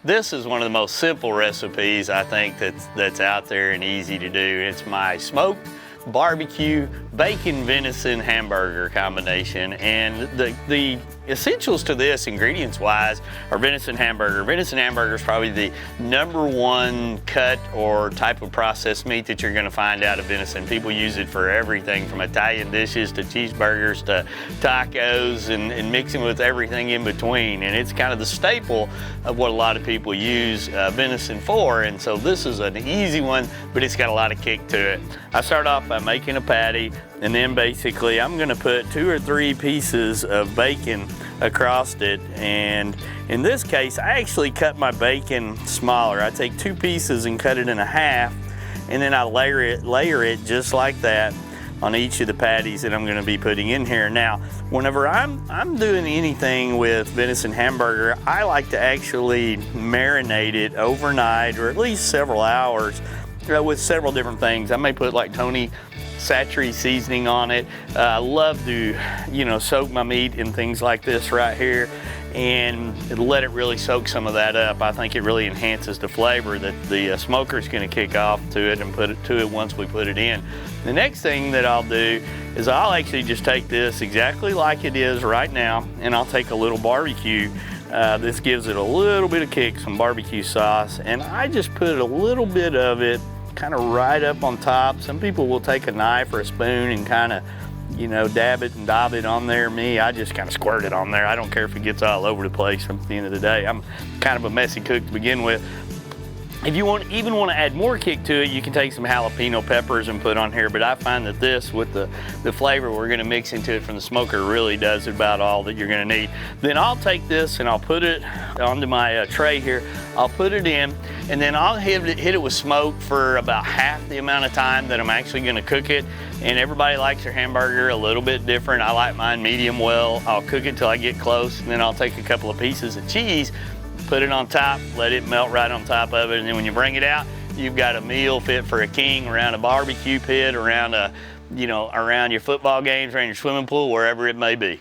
This is one of the most simple recipes I think that's out there and easy to do. It's my smoked barbecue bacon venison hamburger combination, and the essentials to this ingredients wise are venison hamburger. Venison hamburger is probably the #1 cut or type of processed meat that you're going to find out of venison. People use it for everything from Italian dishes to cheeseburgers to tacos and mixing with everything in between, and it's kind of the staple of what a lot of people use venison for. And so this is an easy one, but it's got a lot of kick to it. I start off by making a patty, and then basically I'm going to put 2 or 3 pieces of bacon across it. And in this case, I actually cut my bacon smaller. I take 2 pieces and cut it in half, and then I layer it just like that on each of the patties that I'm going to be putting in here. Now, whenever I'm doing anything with venison hamburger, I like to actually marinate it overnight or at least several hours with several different things. I may put like Tony Satchery seasoning on it. I love to, soak my meat in things like this right here and let it really soak some of that up. I think it really enhances the flavor that the smoker is going to kick off to it and put it to it once we put it in. The next thing that I'll do is I'll actually just take this exactly like it is right now, and I'll take a little barbecue. This gives it a little bit of kick, some barbecue sauce, and I just put a little bit of it kind of right up on top. Some people will take a knife or a spoon and kind of, dab it and daub it on there. Me, I just kind of squirt it on there. I don't care if it gets all over the place at the end of the day. I'm kind of a messy cook to begin with. If you even want to add more kick to it, you can take some jalapeno peppers and put on here, but I find that this, with the flavor we're going to mix into it from the smoker, really does about all that you're going to need. Then I'll take this and I'll put it onto my tray here. I'll put it in, and then I'll hit it with smoke for about half the amount of time that I'm actually going to cook it. And everybody likes their hamburger a little bit different. I like mine medium well. I'll cook it till I get close, and then I'll take a couple of pieces of cheese, put it on top, let it melt right on top of it, and then when you bring it out, you've got a meal fit for a king around a barbecue pit, around your football games, around your swimming pool, wherever it may be.